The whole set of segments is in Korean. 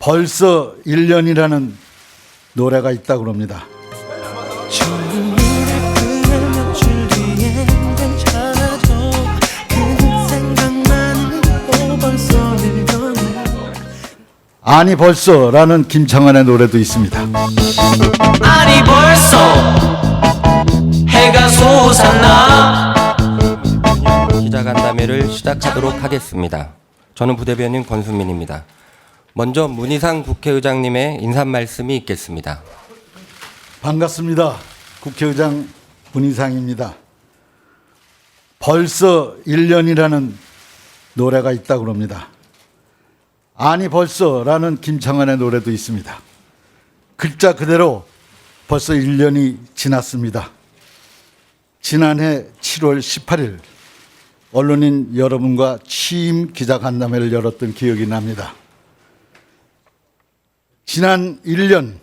벌써 1년이라는 노래가 있다고 합니다. 아니 벌써라는 김창완의 노래도 있습니다. 아니 벌써 해가 솟았나. 기자간담회를 시작하도록 하겠습니다. 저는 부대변인 권순민입니다. 먼저 문희상 국회의장님의 인사 말씀이 있겠습니다. 반갑습니다. 국회의장 문희상입니다. 벌써 1년이라는 노래가 있다고 합니다. 아니 벌써라는 김창완의 노래도 있습니다. 글자 그대로 벌써 1년이 지났습니다. 지난해 7월 18일 언론인 여러분과 취임 기자간담회를 열었던 기억이 납니다. 지난 1년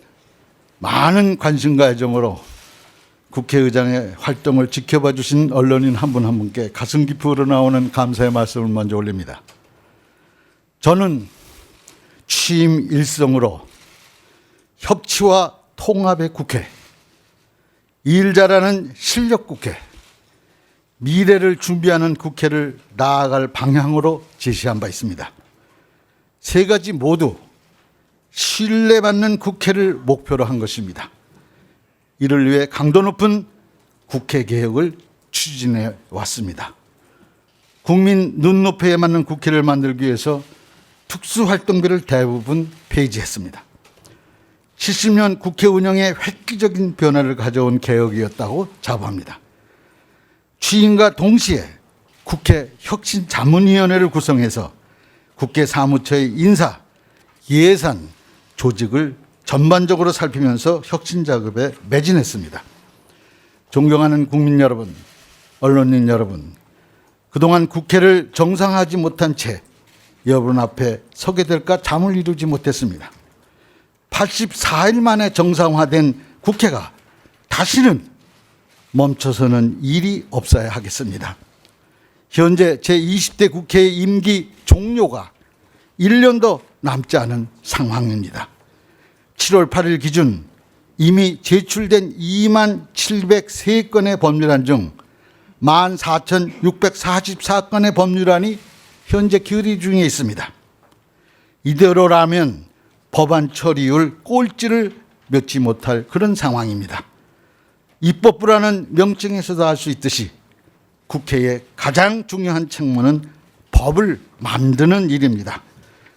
많은 관심과 애정으로 국회의장의 활동을 지켜봐 주신 언론인 한 분 한 분께 가슴 깊이 우러나오는 감사의 말씀을 먼저 올립니다. 저는 취임 일성으로 협치와 통합의 국회, 일 잘하는 실력 국회, 미래를 준비하는 국회를 나아갈 방향으로 제시한 바 있습니다. 세 가지 모두 신뢰받는 국회를 목표로 한 것입니다. 이를 위해 강도 높은 국회 개혁을 추진해 왔습니다. 국민 눈높이에 맞는 국회를 만들기 위해서 특수활동비를 대부분 폐지했습니다. 70년 국회 운영에 획기적인 변화를 가져온 개혁이었다고 자부합니다. 취임과 동시에 국회 혁신자문위원회를 구성해서 국회 사무처의 인사, 예산, 조직을 전반적으로 살피면서 혁신 작업에 매진했습니다. 존경하는 국민 여러분, 언론인 여러분, 그동안 국회를 정상화하지 못한 채 여러분 앞에 서게 될까 잠을 이루지 못했습니다. 84일 만에 정상화된 국회가 다시는 멈춰서는 일이 없어야 하겠습니다. 현재 제20대 국회의 임기 종료가 1년도 남지 않은 상황입니다. 7월 8일 기준 이미 제출된 2만 703건의 법률안 중 14,644건의 법률안이 현재 결의 중에 있습니다. 이대로라면 법안 처리율 꼴찌를 맺지 못할 그런 상황입니다. 입법부라는 명칭에서도 알 수 있듯이 국회의 가장 중요한 책무는 법을 만드는 일입니다.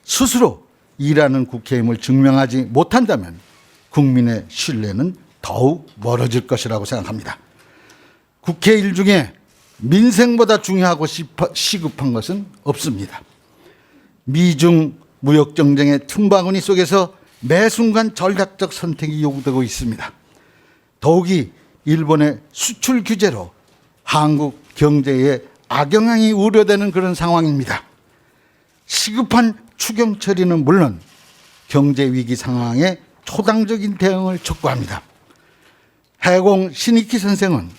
스스로 일하는 국회임을 증명하지 못한다면 국민의 신뢰는 더욱 멀어질 것이라고 생각합니다. 국회 일 중에 민생보다 중요하고 시급한 것은 없습니다. 미중 무역 정쟁의 틈바구니 속에서 매 순간 전략적 선택이 요구되고 있습니다. 더욱이 일본의 수출 규제로 한국 경제에 악영향이 우려되는 그런 상황입니다. 시급한 추경 처리는 물론 경제 위기 상황에 초당적인 대응을 촉구합니다. 해공 신익희 선생은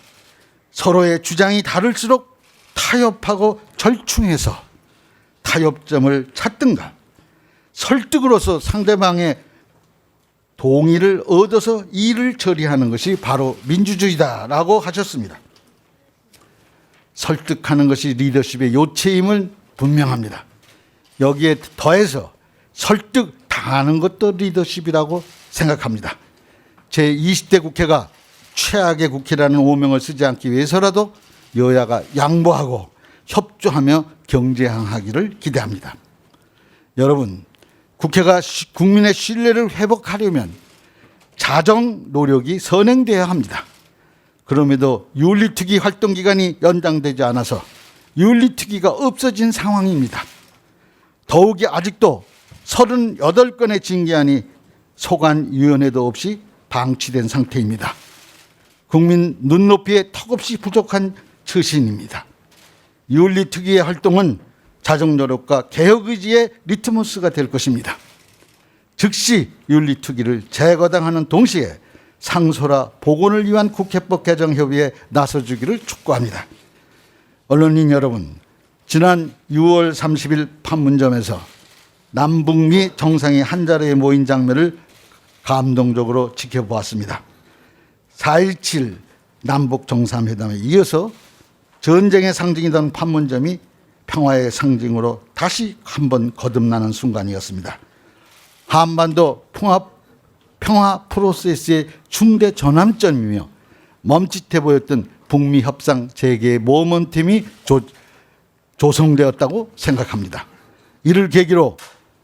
서로의 주장이 다를수록 타협하고 절충해서 타협점을 찾든가 설득으로서 상대방의 동의를 얻어서 일을 처리하는 것이 바로 민주주의다라고 하셨습니다. 설득하는 것이 리더십의 요체임은 분명합니다. 여기에 더해서 설득당하는 것도 리더십이라고 생각합니다. 제20대 국회가 최악의 국회라는 오명을 쓰지 않기 위해서라도 여야가 양보하고 협조하며 경제항하기를 기대합니다. 여러분, 국회가 국민의 신뢰를 회복하려면 자정 노력이 선행돼야 합니다. 그럼에도 윤리특위 활동 기간이 연장되지 않아서 윤리특위가 없어진 상황입니다. 더욱이 아직도 38건의 징계안이 소관위원회도 없이 방치된 상태입니다. 국민 눈높이에 턱없이 부족한 처신입니다. 윤리특위의 활동은 자정노력과 개혁의지의 리트머스가 될 것입니다. 즉시 윤리특위를 재거당하는 동시에 상소라 복원을 위한 국회법 개정 협의에 나서주기를 촉구합니다. 언론인 여러분, 지난 6월 30일 판문점에서 남북미 정상이 한자리에 모인 장면을 감동적으로 지켜보았습니다. 4.17 남북 정상회담에 이어서 전쟁의 상징이던 판문점이 평화의 상징으로 다시 한번 거듭나는 순간이었습니다. 한반도 평화 프로세스의 중대 전환점이며 멈칫해 보였던 북미 협상 재개의 모멘텀이 조성되었다고 생각합니다. 이를 계기로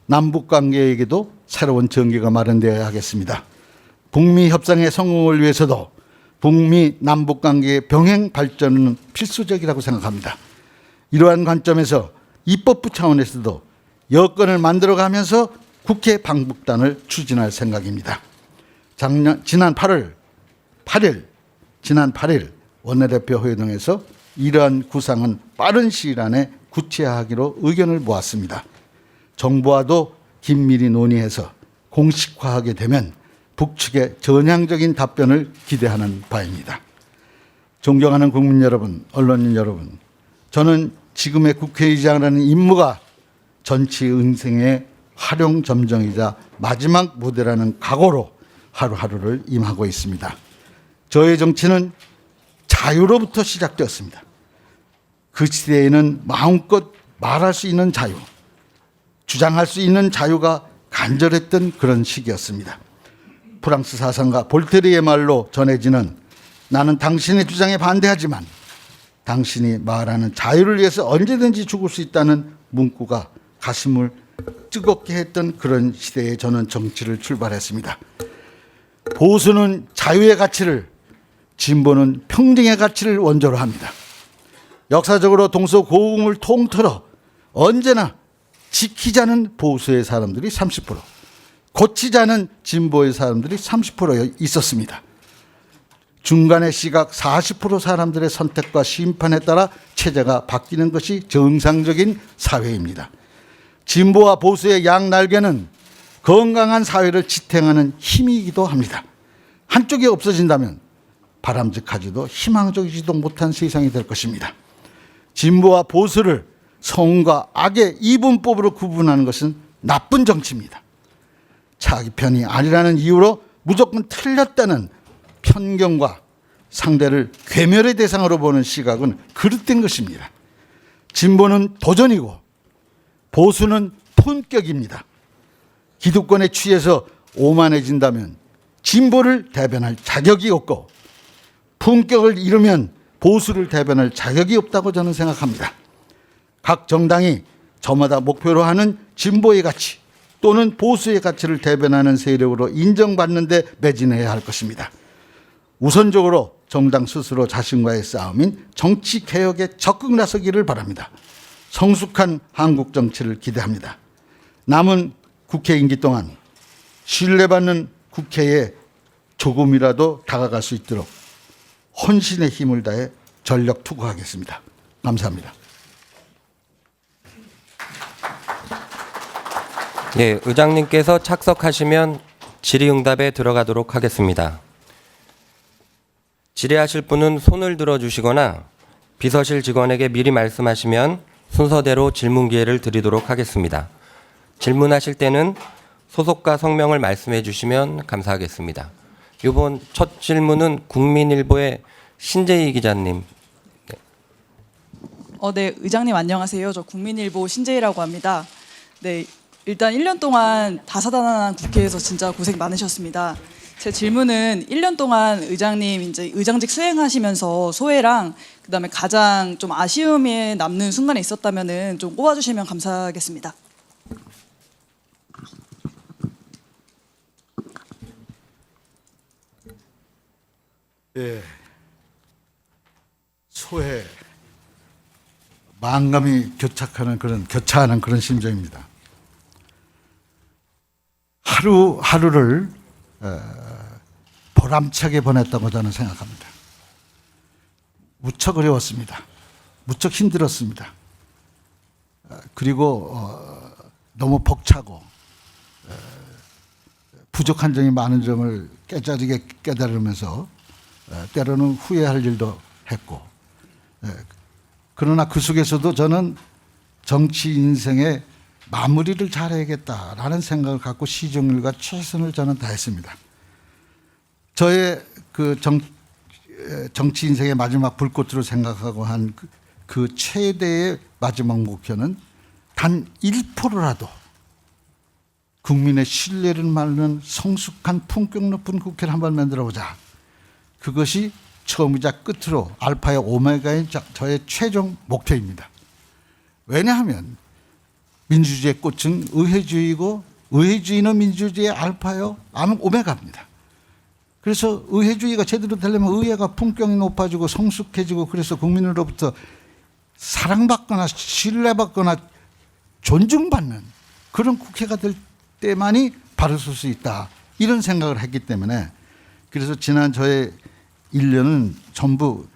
남북 관계에게도 새로운 전개가 마련되어야 하겠습니다. 북미 협상의 성공을 위해서도 북미 남북 관계의 병행 발전은 필수적이라고 생각합니다. 이러한 관점에서 입법부 차원에서도 여건을 만들어가면서 국회 방북단을 추진할 생각입니다. 지난 8일 원내대표 회동에서 이러한 구상은 빠른 시일 안에 구체화하기로 의견을 모았습니다. 정부와도 긴밀히 논의해서 공식화하게 되면 북측의 전향적인 답변을 기대하는 바입니다. 존경하는 국민 여러분, 언론인 여러분, 저는 지금의 국회의장이라는 임무가 정치 인생의 활용점정이자 마지막 무대라는 각오로 하루하루를 임하고 있습니다. 저의 정치는 자유로부터 시작되었습니다. 그 시대에는 마음껏 말할 수 있는 자유, 주장할 수 있는 자유가 간절했던 그런 시기였습니다. 프랑스 사상가 볼테르의 말로 전해지는 나는 당신의 주장에 반대하지만 당신이 말하는 자유를 위해서 언제든지 죽을 수 있다는 문구가 가슴을 뜨겁게 했던 그런 시대에 저는 정치를 출발했습니다. 보수는 자유의 가치를, 진보는 평등의 가치를 원조로 합니다. 역사적으로 동서고금을 통틀어 언제나 지키자는 보수의 사람들이 30%, 고치자는 진보의 사람들이 30% 있었습니다. 중간의 시각 40% 사람들의 선택과 심판에 따라 체제가 바뀌는 것이 정상적인 사회입니다. 진보와 보수의 양날개는 건강한 사회를 지탱하는 힘이기도 합니다. 한쪽이 없어진다면 바람직하지도 희망적이지도 못한 세상이 될 것입니다. 진보와 보수를 성과 악의 이분법으로 구분하는 것은 나쁜 정치입니다. 자기 편이 아니라는 이유로 무조건 틀렸다는 편견과 상대를 괴멸의 대상으로 보는 시각은 그릇된 것입니다. 진보는 도전이고 보수는 품격입니다. 기득권에 취해서 오만해진다면 진보를 대변할 자격이 없고 품격을 잃으면 보수를 대변할 자격이 없다고 저는 생각합니다. 각 정당이 저마다 목표로 하는 진보의 가치 또는 보수의 가치를 대변하는 세력으로 인정받는 데 매진해야 할 것입니다. 우선적으로 정당 스스로 자신과의 싸움인 정치개혁에 적극 나서기를 바랍니다. 성숙한 한국 정치를 기대합니다. 남은 국회 임기 동안 신뢰받는 국회에 조금이라도 다가갈 수 있도록 헌신의 힘을 다해 전력 투구하겠습니다. 감사합니다. 예, 의장님께서 착석하시면 질의응답에 들어가도록 하겠습니다. 질의하실 분은 손을 들어주시거나 비서실 직원에게 미리 말씀하시면 순서대로 질문 기회를 드리도록 하겠습니다. 질문하실 때는 소속과 성명을 말씀해 주시면 감사하겠습니다. 이번 첫 질문은 국민일보의 신재희 기자님. 네, 의장님 안녕하세요. 저 국민일보 신재희라고 합니다. 네, 일단 1년 동안 다사다난한 국회에서 진짜 고생 많으셨습니다. 제 질문은 1년 동안 의장님 이제 의장직 수행하시면서 소회랑 그다음에 가장 좀 아쉬움이 남는 순간에 있었다면은 좀 꼽아주시면 감사하겠습니다. 예, 소회 만감이 교차하는 그런 심정입니다. 하루하루를 보람차게 보냈다고 저는 생각합니다. 무척 어려웠습니다. 무척 힘들었습니다. 그리고 너무 벅차고 부족한 점이 많은 점을 깨자르게 깨달으면서 때로는 후회할 일도 했고, 그러나 그 속에서도 저는 정치 인생의 마무리를 잘해야겠다라는 생각을 갖고 시정률과 최선을 저는 다했습니다. 저의 그 정치 인생의 마지막 불꽃으로 생각하고 한 그 최대의 마지막 목표는 단 1%라도 국민의 신뢰를 말는 성숙한 품격 높은 국회를 한번 만들어보자. 그것이 처음이자 끝으로 알파의 오메가인 저의 최종 목표입니다. 왜냐하면 민주주의의 꽃은 의회주의이고 의회주의는 민주주의의 알파요 오메가입니다. 그래서 의회주의가 제대로 되려면 의회가 품격이 높아지고 성숙해지고 그래서 국민으로부터 사랑받거나 신뢰받거나 존중받는 그런 국회가 될 때만이 바로 설 수 있다. 이런 생각을 했기 때문에 그래서 지난 저의 1년은 전부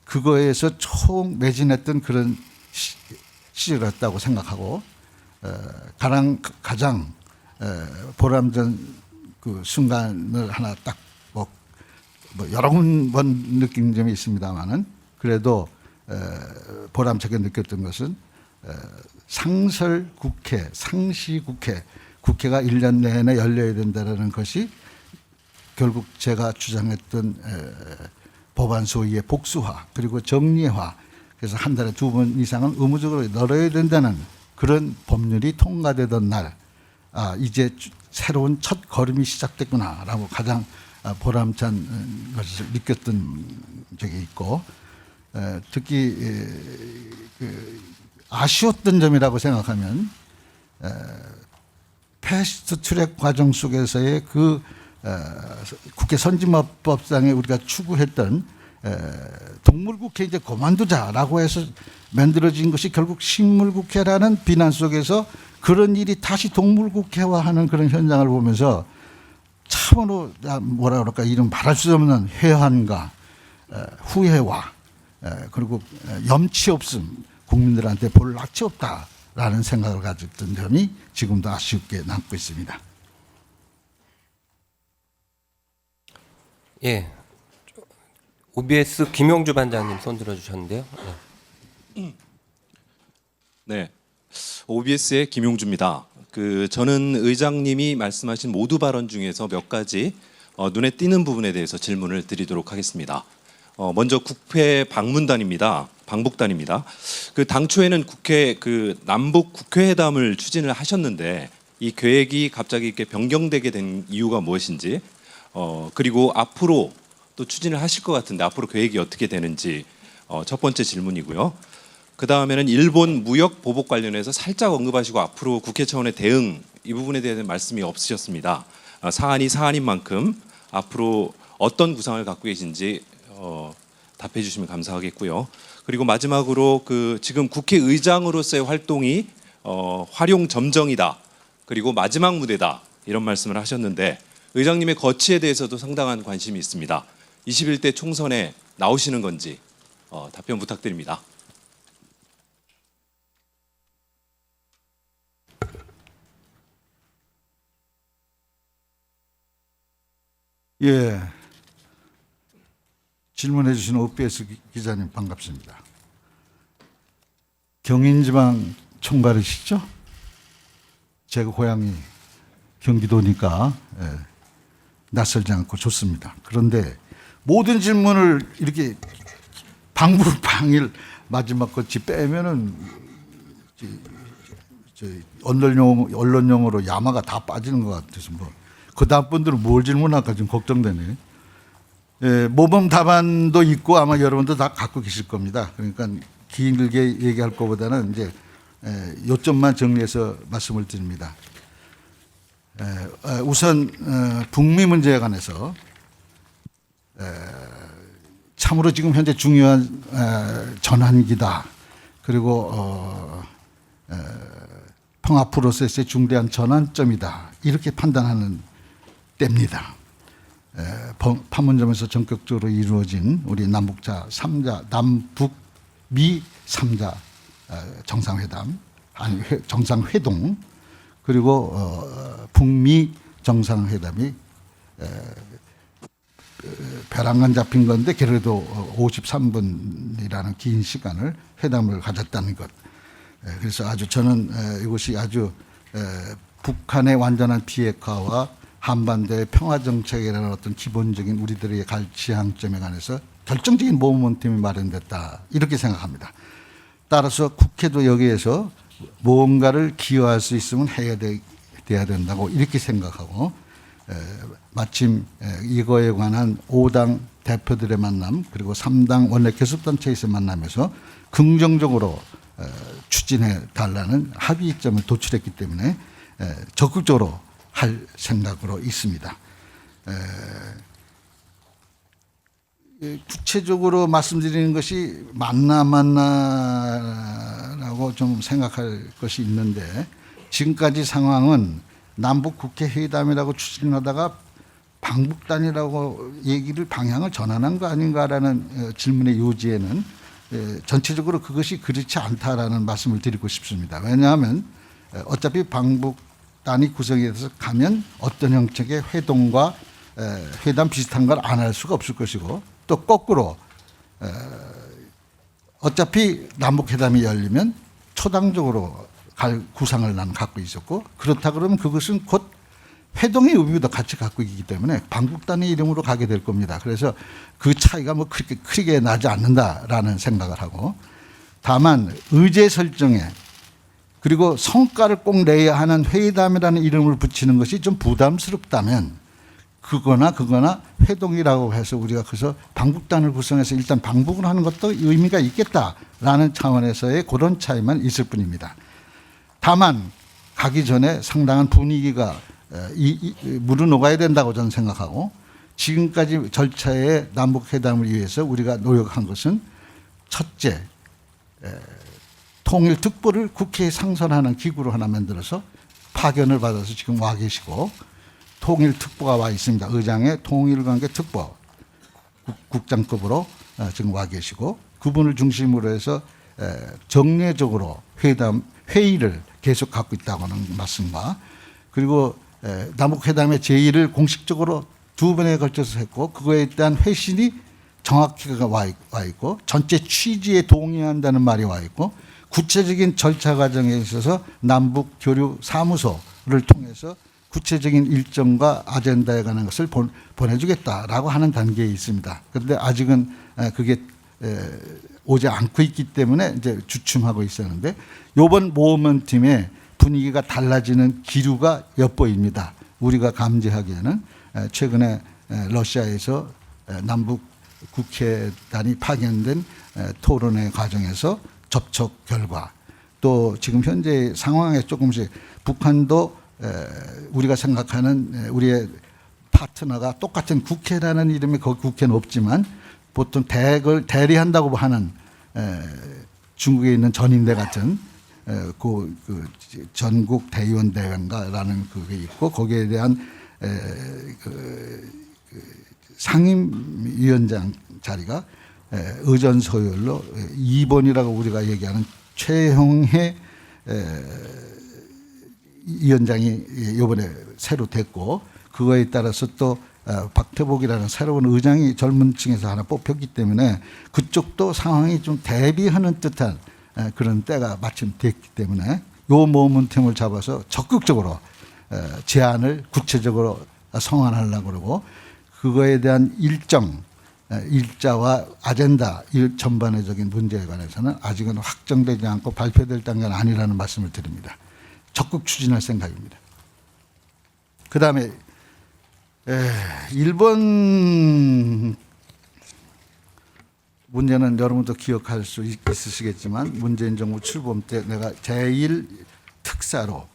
그거에서 총 매진했던 그런 시절이었다고 생각하고 가장 보람전 그 순간을 하나 딱 뭐 여러 번 느낀 점이 있습니다만은 그래도 보람차게 느꼈던 것은 상설 국회, 상시 국회, 국회가 1년 내내 열려야 된다는 것이 결국 제가 주장했던 법안 소위의 복수화 그리고 정리화 그래서 한 달에 2번 이상은 의무적으로 열어야 된다는 그런 법률이 통과되던 날 이제 새로운 첫 걸음이 시작됐구나라고 가장 보람찬 것을 느꼈던 적이 있고 특히 아쉬웠던 점이라고 생각하면 패스트 트랙 과정 속에서의 그 국회 선진화법상에 우리가 추구했던 동물국회 이제 그만두자라고 해서 만들어진 것이 결국 식물국회라는 비난 속에서 그런 일이 다시 동물국회화하는 그런 현장을 보면서 참으로 뭐라 그럴까 이런 말할 수 없는 회한과 후회와 그리고 염치 없음 국민들한테 볼 낯이 없다라는 생각을 가졌던 점이 지금도 아쉽게 남고 있습니다. 예, OBS 김용주 반장님 손 들어주셨는데요. 네, OBS의 김용주입니다. 저는 의장님이 말씀하신 모두 발언 중에서 몇 가지 눈에 띄는 부분에 대해서 질문을 드리도록 하겠습니다. 먼저 국회 방문단입니다. 방북단입니다. 당초에는 국회 남북 국회회담을 추진을 하셨는데 이 계획이 갑자기 이렇게 변경되게 된 이유가 무엇인지 그리고 앞으로 또 추진을 하실 것 같은데 앞으로 계획이 어떻게 되는지 첫 번째 질문이고요. 그 다음에는 일본 무역 보복 관련해서 살짝 언급하시고 앞으로 국회 차원의 대응 이 부분에 대한 말씀이 없으셨습니다. 사안이 사안인 만큼 앞으로 어떤 구상을 갖고 계신지 답해 주시면 감사하겠고요. 그리고 마지막으로 지금 국회의장으로서의 활동이 활용 점정이다. 그리고 마지막 무대다. 이런 말씀을 하셨는데 의장님의 거취에 대해서도 상당한 관심이 있습니다. 21대 총선에 나오시는 건지 답변 부탁드립니다. 예, 질문해 주신 OBS 기자님 반갑습니다. 경인지방 총괄이시죠? 제가 고향이 경기도니까 낯설지 않고 좋습니다. 그런데 모든 질문을 이렇게 방불방일 마지막 것이 빼면은 언론용어로 야마가 다 빠지는 것 같아서 그 다음 분들은 뭘 질문할까 좀 걱정되네. 모범 답안도 있고 아마 여러분도 다 갖고 계실 겁니다. 그러니까 길게 얘기할 것보다는 이제 요점만 정리해서 말씀을 드립니다. 우선 북미 문제에 관해서 참으로 지금 현재 중요한 전환기다. 그리고 평화 프로세스의 중대한 전환점이다. 이렇게 판단하는 때입니다. 판문점에서 전격적으로 이루어진 우리 남북미 3자 정상회담, 아니 정상회동 그리고 북미 정상회담이 벼랑간 잡힌 건데 그래도 53분이라는 긴 시간을 회담을 가졌다는 것. 그래서 아주 저는 이것이 아주 북한의 완전한 비핵화와 한반도의 평화 정책이라는 어떤 기본적인 우리들의 갈 지향점에 관해서 결정적인 모멘텀이 마련됐다 이렇게 생각합니다. 따라서 국회도 여기에서 무언가를 기여할 수 있으면 돼야 된다고 이렇게 생각하고 마침 이거에 관한 5당 대표들의 만남 그리고 3당 원내 교섭단체에서 만나면서 긍정적으로 추진해 달라는 합의점을 도출했기 때문에 적극적으로 할 생각으로 있습니다. 구체적으로 말씀드리는 것이 맞나라고 좀 생각할 것이 있는데 지금까지 상황은 남북 국회 회담이라고 추진하다가 방북단이라고 얘기를 방향을 전환한 거 아닌가라는 질문의 요지에는 전체적으로 그것이 그렇지 않다라는 말씀을 드리고 싶습니다. 왜냐하면 어차피 방북단이 구성이 돼서 가면 어떤 형식의 회동과 회담 비슷한 걸 안 할 수가 없을 것이고 또 거꾸로 어차피 남북회담이 열리면 초당적으로 갈 구상을 나는 갖고 있었고 그렇다 그러면 그것은 곧 회동의 의미도 같이 갖고 있기 때문에 방북단의 이름으로 가게 될 겁니다. 그래서 그 차이가 뭐 그렇게 크게 나지 않는다라는 생각을 하고 다만 의제 설정에 그리고 성과를 꼭 내야 하는 회담이라는 이름을 붙이는 것이 좀 부담스럽다면 그거나 회동이라고 해서 우리가 그래서 방북단을 구성해서 일단 방북을 하는 것도 의미가 있겠다라는 차원에서의 그런 차이만 있을 뿐입니다. 다만 가기 전에 상당한 분위기가 무르녹아야 된다고 저는 생각하고 지금까지 절차의 남북회담을 위해서 우리가 노력한 것은 첫째 통일특보를 국회에 상선하는 기구로 하나 만들어서 파견을 받아서 지금 와 계시고 통일특보가 와 있습니다. 의장의 통일관계특보 국장급으로 지금 와 계시고 그분을 중심으로 해서 정례적으로 회의를 계속 갖고 있다고는 말씀과 그리고 남북회담의 제의를 공식적으로 2번에 걸쳐서 했고 그거에 대한 회신이 정확히 와 있고 전체 취지에 동의한다는 말이 와 있고 구체적인 절차 과정에 있어서 남북 교류 사무소를 통해서 구체적인 일정과 아젠다에 관한 것을 보내주겠다라고 하는 단계에 있습니다. 그런데 아직은 그게 오지 않고 있기 때문에 이제 주춤하고 있었는데 이번 모멘텀의 분위기가 달라지는 기류가 엿보입니다. 우리가 감지하기에는 최근에 러시아에서 남북 국회단이 파견된 토론회 과정에서 접촉 결과 또 지금 현재 상황에 조금씩 북한도 우리가 생각하는 우리의 파트너가 똑같은 국회라는 이름의 거기 국회는 없지만 보통 대리한다고 하는 중국에 있는 전인대 같은 그 전국 대의원 대회인가라는 그게 있고 거기에 대한 상임위원장 자리가 의전 서열로 2번이라고 우리가 얘기하는 최형해 위원장이 이번에 새로 됐고 그거에 따라서 또 박태복이라는 새로운 의장이 젊은 층에서 하나 뽑혔기 때문에 그쪽도 상황이 좀 대비하는 듯한 그런 때가 마침 됐기 때문에 요 모멘텀을 잡아서 적극적으로 제안을 구체적으로 성안하려고 그러고 그거에 대한 일자와 아젠다 이 전반적인 문제에 관해서는 아직은 확정되지 않고 발표될 단계는 아니라는 말씀을 드립니다. 적극 추진할 생각입니다. 그다음에 일본 문제는 여러분도 기억할 수 있으시겠지만 문재인 정부 출범 때 내가 제1 특사로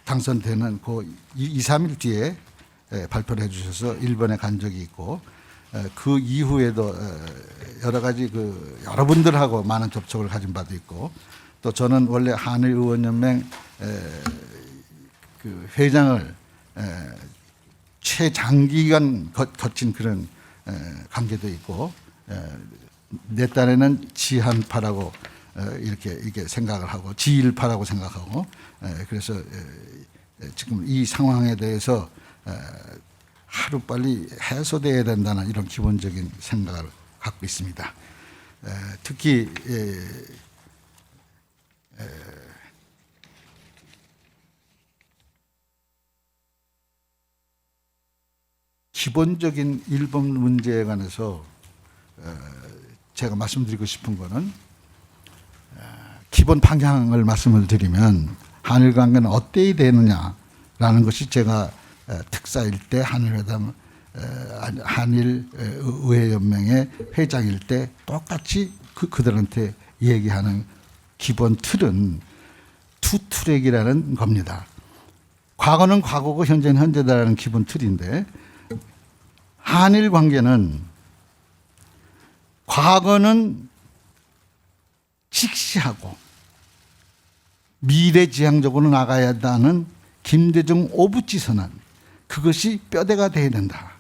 당선되는 그 2, 3일 뒤에 발표를 해주셔서 일본에 간 적이 있고 그 이후에도 여러 가지 여러분들하고 많은 접촉을 가진 바도 있고 또 저는 원래 한일의원연맹 그 회장을 최장기간 거친 그런 관계도 있고 내 딴에는 지한파라고 이렇게 생각을 하고 지일파라고 생각하고 그래서 지금 이 상황에 대해서 하루빨리 해소돼야 된다는 이런 기본적인 생각을 갖고 있습니다. 특히 기본적인 일본 문제에 관해서 제가 말씀드리고 싶은 거는 기본 방향을 말씀을 드리면 한일 관계는 어때야 되느냐라는 것이 제가 특사일 때 한일회담 한일 의회연맹의 회장일 때 똑같이 그들한테 얘기하는 기본 틀은 투 트랙이라는 겁니다. 과거는 과거고 현재는 현재다라는 기본 틀인데 한일 관계는 과거는 직시하고 미래지향적으로 나가야 한다는 김대중 오부지 선언, 그것이 뼈대가 돼야 된다.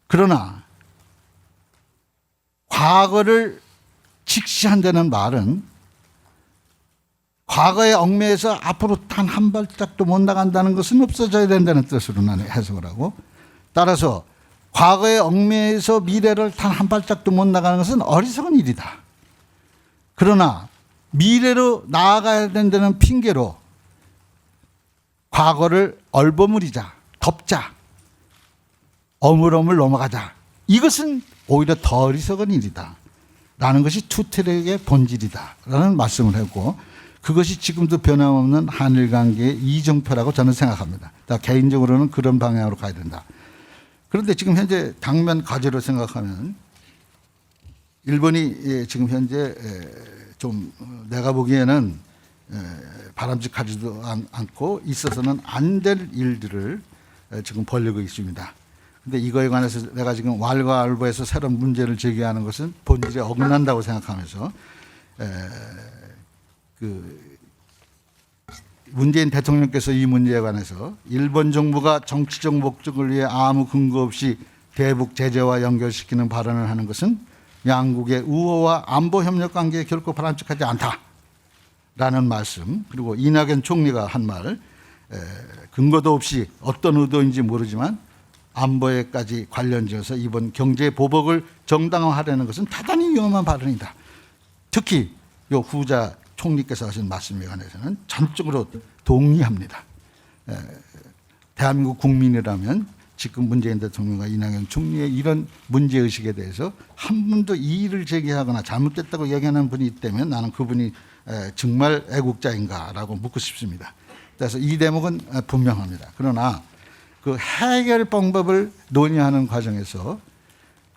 그러나 과거를 직시한다는 말은 과거에 얽매여서 앞으로 단 한 발짝도 못 나간다는 것은 없어져야 된다는 뜻으로 나는 해석을 하고, 따라서 과거에 얽매여서 미래를 단 한 발짝도 못 나가는 것은 어리석은 일이다. 그러나 미래로 나아가야 된다는 핑계로 과거를 얼버무리자, 덮자, 어물어물 넘어가자, 이것은 오히려 더 어리석은 일이다 라는 것이 투트랙의 본질이다 라는 말씀을 했고, 그것이 지금도 변함없는 한일관계의 이정표라고 저는 생각합니다. 개인적으로는 그런 방향으로 가야 된다. 그런데 지금 현재 당면 과제로 생각하면 일본이 지금 현재 좀 내가 보기에는 바람직하지도 않고 있어서는 안 될 일들을 지금 벌이고 있습니다. 근데 이거에 관해서 내가 지금 왈가왈부해서 새로운 문제를 제기하는 것은 본질에 어긋난다고 생각하면서 문재인 대통령께서 이 문제에 관해서 일본 정부가 정치적 목적을 위해 아무 근거 없이 대북 제재와 연결시키는 발언을 하는 것은 양국의 우호와 안보 협력 관계에 결코 바람직하지 않다라는 말씀, 그리고 이낙연 총리가 한 말, 근거도 없이 어떤 의도인지 모르지만 안보에까지 관련지어서 이번 경제 보복을 정당화하려는 것은 대단히 위험한 발언이다. 특히 요 후자 총리께서 하신 말씀에 관해서는 전적으로 동의합니다. 대한민국 국민이라면 지금 문재인 대통령과 이낙연 총리의 이런 문제의식에 대해서 한 번도 이의를 제기하거나 잘못됐다고 얘기하는 분이 있다면 나는 그분이 정말 애국자인가라고 묻고 싶습니다. 그래서 이 대목은 분명합니다. 그러나 그 해결 방법을 논의하는 과정에서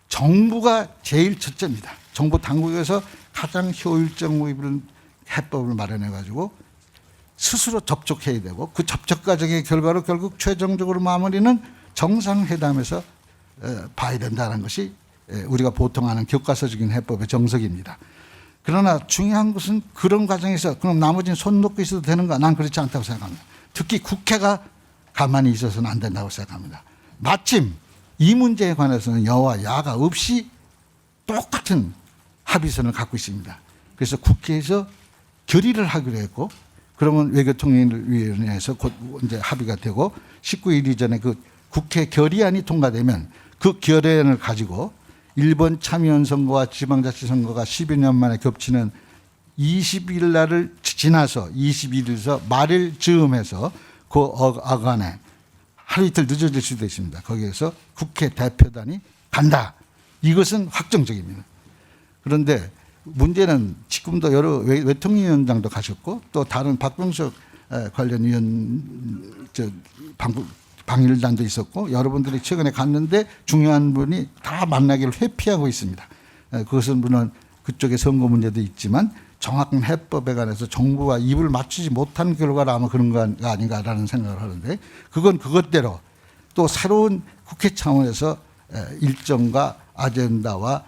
정부가 제일 첫째입니다. 정부 당국에서 가장 효율적인 해법을 마련해 가지고 스스로 접촉해야 되고, 그 접촉 과정의 결과로 결국 최종적으로 마무리는 정상회담에서 봐야 된다는 것이 우리가 보통 하는 교과서적인 해법의 정석입니다. 그러나 중요한 것은 그런 과정에서 그럼 나머지는 손 놓고 있어도 되는가? 난 그렇지 않다고 생각합니다. 특히 국회가 가만히 있어서는 안 된다고 생각합니다. 마침 이 문제에 관해서는 여와 야가 없이 똑같은 합의선을 갖고 있습니다. 그래서 국회에서 결의를 하기로 했고, 그러면 외교통일위원회에서 곧 이제 합의가 되고 19일 이전에 그 국회 결의안이 통과되면 그 결의안을 가지고 일본 참의원 선거와 지방자치 선거가 12년 만에 겹치는 20일 날을 지나서 21일에서 말일 즈음해서 그 어간에 하루 이틀 늦어질 수도 있습니다. 거기에서 국회 대표단이 간다. 이것은 확정적입니다. 그런데 문제는 지금도 여러 외통위원장도 가셨고 또 다른 박병석 관련 방일단도 있었고 여러분들이 최근에 갔는데 중요한 분이 다 만나기를 회피하고 있습니다. 그것은 물론 그쪽의 선거 문제도 있지만 정확한 해법에 관해서 정부와 입을 맞추지 못한 결과라 아마 그런 거 아닌가라는 생각을 하는데, 그건 그것대로 또 새로운 국회 차원에서 일정과 아젠다와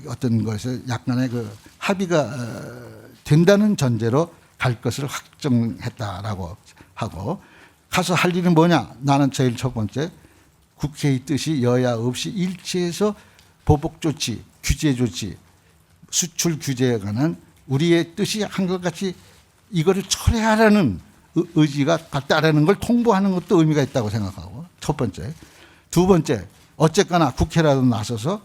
어떤 것에 약간의 그 합의가 된다는 전제로 갈 것을 확정했다라고 하고, 가서 할 일은 뭐냐? 나는 제일 첫 번째 국회의 뜻이 여야 없이 일치해서 보복 조치, 규제 조치, 수출 규제에 관한 우리의 뜻이 한결같이 이거를 철회하라는 의지가 같다라는 걸 통보하는 것도 의미가 있다고 생각하고, 첫 번째. 두 번째, 어쨌거나 국회라도 나서서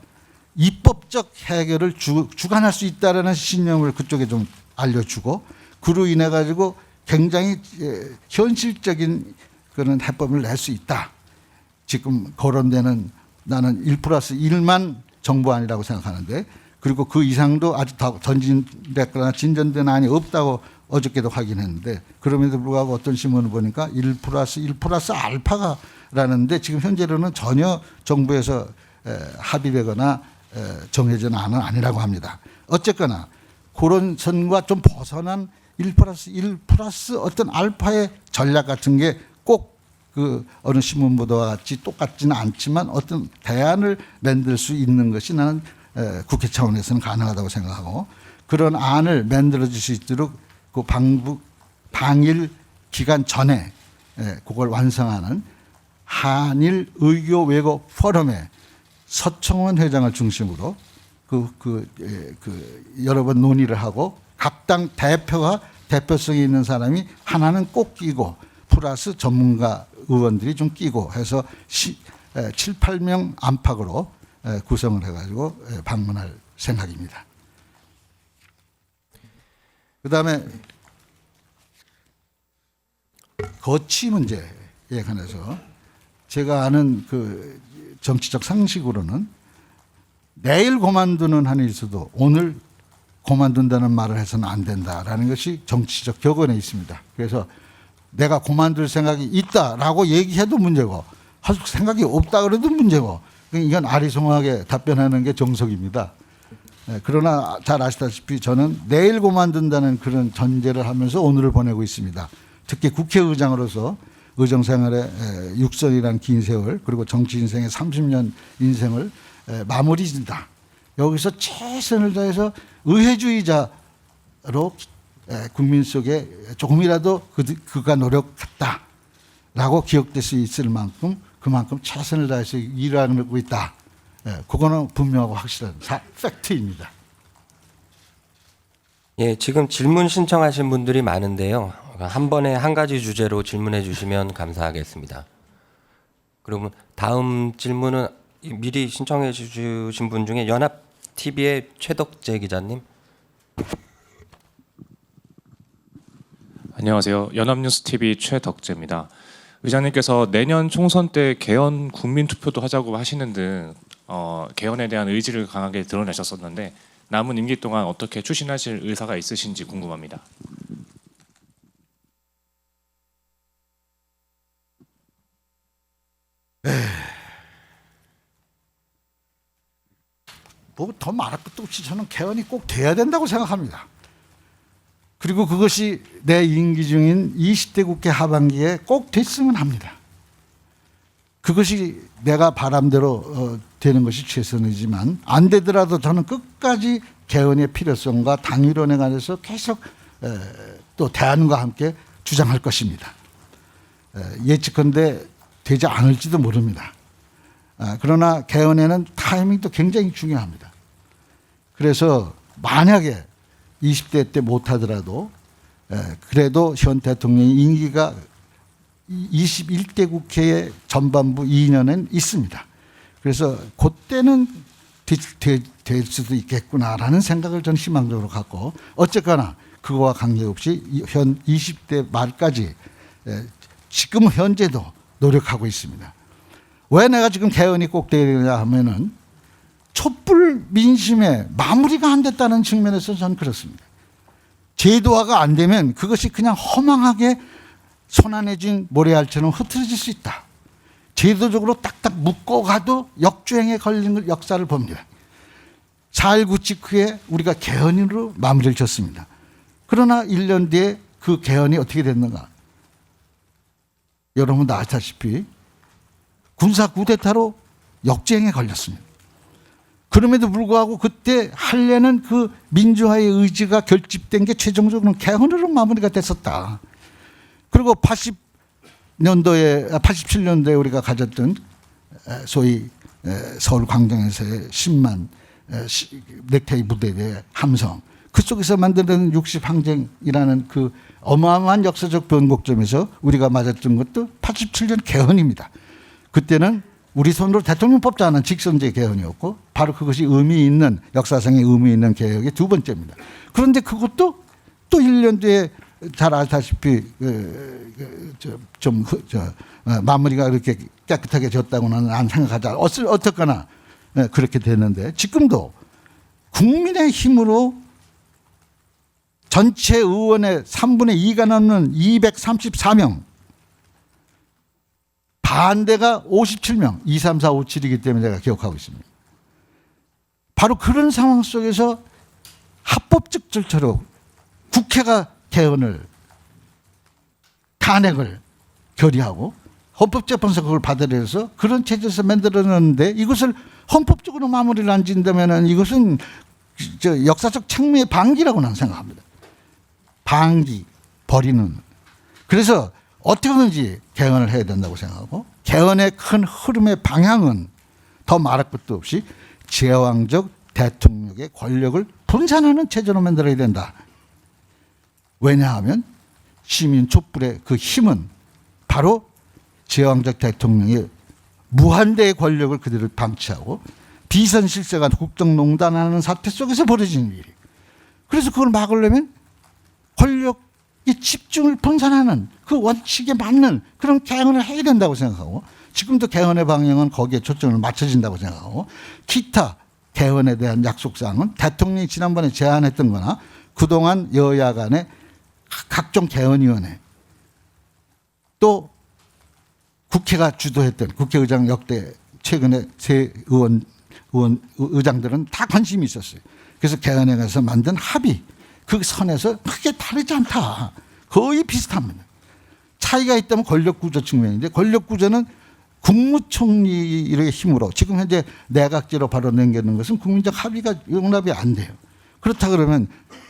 입법적 해결을 주관할 수 있다라는 신념을 그쪽에 좀 알려주고, 그로 인해 가지고 굉장히 현실적인 그런 해법을 낼 수 있다. 지금 거론되는 나는 1+1만 정부안이라고 생각하는데, 그리고 그 이상도 아직 다 전진됐거나 진전된 안이 없다고 어저께도 확인했는데, 그럼에도 불구하고 어떤 신문을 보니까 1+1+알파가라는데 지금 현재로는 전혀 정부에서 합의되거나 정해진 안은 아니라고 합니다. 어쨌거나 그런 선과 좀 벗어난 1+1+ 어떤 알파의 전략 같은 게 꼭 그 어느 신문 보도와 같이 똑같지는 않지만 어떤 대안을 만들 수 있는 것이 나는 국회 차원에서는 가능하다고 생각하고, 그런 안을 만들어질 수 있도록 그 방일 기간 전에 그걸 완성하는 한일 의교 외교 포럼에 서청원 회장을 중심으로 여러 번 논의를 하고, 각 당 대표가 대표성이 있는 사람이 하나는 꼭 끼고 플러스 전문가 의원들이 좀 끼고 해서 7, 8명 안팎으로 구성을 해가지고 방문할 생각입니다. 그다음에 거치 문제에 관해서 제가 아는 그 정치적 상식으로는 내일 그만두는 한이 있어도 오늘 그만둔다는 말을 해서는 안 된다라는 것이 정치적 격언에 있습니다. 그래서 내가 그만둘 생각이 있다라고 얘기해도 문제고 할 생각이 없다 그래도 문제고, 이건 아리송하게 답변하는 게 정석입니다. 그러나 잘 아시다시피 저는 내일 그만둔다는 그런 전제를 하면서 오늘을 보내고 있습니다. 특히 국회의장으로서 의정 생활의 6선이라는 긴 세월, 그리고 정치 인생의 30년 인생을 마무리 진다. 여기서 최선을 다해서 의회주의자로 국민 속에 조금이라도 그가 노력했다라고 기억될 수 있을 만큼 그만큼 최선을 다해서 일하고 있다. 그거는 분명하고 확실한 팩트입니다. 예, 지금 질문 신청하신 분들이 많은데요. 한 번에 한 가지 주제로 질문해 주시면 감사하겠습니다. 그러면 다음 질문은 미리 신청해 주신 분 중에 연합TV의 최덕재 기자님. 안녕하세요. 연합뉴스TV 최덕재입니다. 의장님께서 내년 총선 때 개헌 국민투표도 하자고 하시는 등 개헌에 대한 의지를 강하게 드러내셨었는데 남은 임기 동안 어떻게 추진하실 의사가 있으신지 궁금합니다. 뭐 더 말할 것도 없이 저는 개헌이 꼭 돼야 된다고 생각합니다. 그리고 그것이 내 임기 중인 20대 국회 하반기에 꼭 됐으면 합니다. 그것이 내가 바람대로 되는 것이 최선이지만 안 되더라도 저는 끝까지 개헌의 필요성과 당위론에 관해서 계속 또 대안과 함께 주장할 것입니다. 예측컨대 되지 않을지도 모릅니다. 그러나 개헌에는 타이밍도 굉장히 중요합니다. 그래서 만약에 20대 때 못하더라도 그래도 현 대통령의 임기가 21대 국회의 전반부 2년은 있습니다. 그래서 그때는 될 수도 있겠구나라는 생각을 저는 희망적으로 갖고, 어쨌거나 그거와 관계없이 현 20대 말까지 지금 현재도 노력하고 있습니다. 왜 내가 지금 개헌이 꼭 되느냐 하면은 촛불 민심에 마무리가 안 됐다는 측면에서 저는 그렇습니다. 제도화가 안 되면 그것이 그냥 허망하게 손안해진 모래알처럼 흐트러질 수 있다. 제도적으로 딱딱 묶어가도 역주행에 걸리는 역사를 봅니다. 4.19 직후에 우리가 개헌으로 마무리를 졌습니다. 그러나 1년 뒤에 그 개헌이 어떻게 됐는가? 여러분도 아시다시피 군사 쿠데타로 역주행에 걸렸습니다. 그럼에도 불구하고 그때 하려는 그 민주화의 의지가 결집된 게 최종적으로는 개헌으로 마무리가 됐었다. 그리고 87년도에 우리가 가졌던 소위 서울 광장에서의 10만 넥타이 부대의 함성, 그 속에서 만드는 60항쟁이라는 그 어마어마한 역사적 변곡점에서 우리가 맞았던 것도 87년 개헌입니다. 그때는 우리 손으로 대통령 뽑지 않은 직선제 개헌이었고 바로 그것이 의미 있는, 역사상의 의미 있는 개혁의 두 번째입니다. 그런데 그것도 또 1년 뒤에 잘 알다시피 마무리가 그렇게 깨끗하게 졌다고는 안 생각하지 않아. 어떻거나 그렇게 됐는데 지금도 국민의 힘으로 전체 의원의 3분의 2가 넘는 234명, 반대가 57명, 2, 3, 4, 5, 7이기 때문에 제가 기억하고 있습니다. 바로 그런 상황 속에서 합법적 절차로 국회가 개헌을, 탄핵을 결의하고 헌법재판소가 그걸 받아들여서 그런 체제에서 만들어냈는데 이것을 헌법적으로 마무리를 안 짓는다면 이것은 역사적 책무의 방기라고 나는 생각합니다. 방기, 버리는. 그래서 어떻게든지 개헌을 해야 된다고 생각하고 개헌의 큰 흐름의 방향은 더 말할 것도 없이 제왕적 대통령의 권력을 분산하는 체제로 만들어야 된다. 왜냐하면 시민 촛불의 그 힘은 바로 제왕적 대통령의 무한대의 권력을 그대로 방치하고 비선실세가 국정농단하는 사태 속에서 벌어지는 일이. 그래서 그걸 막으려면 권력의 집중을 분산하는 그 원칙에 맞는 그런 개헌을 해야 된다고 생각하고 지금도 개헌의 방향은 거기에 초점을 맞춰진다고 생각하고 기타 개헌에 대한 약속사항은 대통령이 지난번에 제안했던 거나 그동안 여야 간의 각종 개헌위원회 또 국회가 주도했던 국회의장 역대 최근에 새 의장들은 다 관심이 있었어요. 그래서 개헌에 가서 만든 합의 그 선에서 크게 다르지 않다. 거의 비슷합니다. 차이가 있다면 권력구조 측면인데 권력구조는 국무총리의 힘으로 지금 현재 내각제로 바로 넘기는 것은 국민적 합의가 용납이 안 돼요. 그렇다 그러면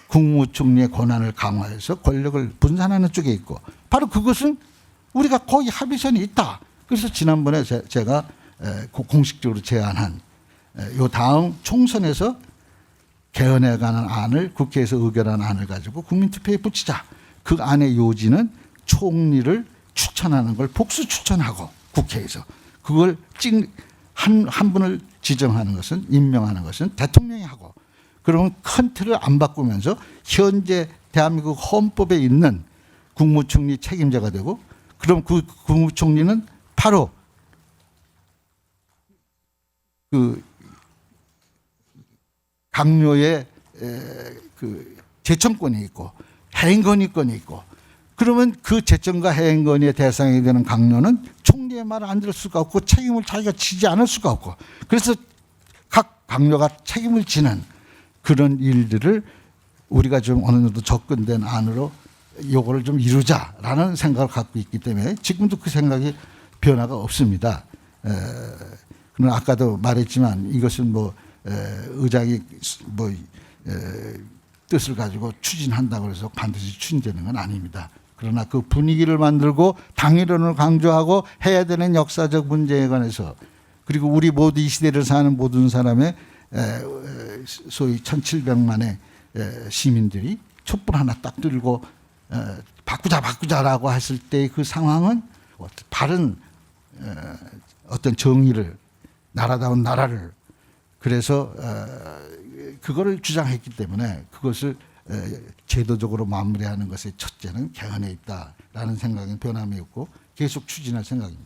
국무총리의 권한을 강화해서 권력을 분산하는 쪽에 있고 바로 그것은 우리가 거의 합의선이 있다. 그래서 지난번에 제가 공식적으로 제안한 요 다음 총선에서 개헌에 관한 안을 국회에서 의결한 안을 가지고 국민투표에 붙이자. 그 안의 요지는 총리를 추천하는 걸 복수 추천하고 국회에서 그걸 한 분을 지정하는 것은 임명하는 것은 대통령이 하고 그러면 큰 틀을 안 바꾸면서 현재 대한민국 헌법에 있는 국무총리 책임자가 되고 그럼 그 국무총리는 바로 그 강요의 그 제청권이 있고 해행건의권이 있고 그러면 그 제청과 해행건의의 대상이 되는 강요는 총리의 말을 안 들을 수가 없고 책임을 자기가 지지 않을 수가 없고 그래서 각 강요가 책임을 지는 그런 일들을 우리가 좀 어느 정도 접근된 안으로 요거를 좀 이루자라는 생각을 갖고 있기 때문에 지금도 그 생각이 변화가 없습니다. 그러나 아까도 말했지만 이것은 뭐 의장이 뭐 뜻을 가지고 추진한다고 해서 반드시 추진되는 건 아닙니다. 그러나 그 분위기를 만들고 당일론을 강조하고 해야 되는 역사적 문제에 관해서 그리고 우리 모두 이 시대를 사는 모든 사람의 소위 1700만의 시민들이 촛불 하나 딱 들고 바꾸자라고 했을 때 그 상황은 바른 어떤 정의를 나라다운 나라를 그래서 그거를 주장했기 때문에 그것을 제도적으로 마무리하는 것의 첫째는 개헌에 있다라는 생각은 변함이 없고 계속 추진할 생각입니다.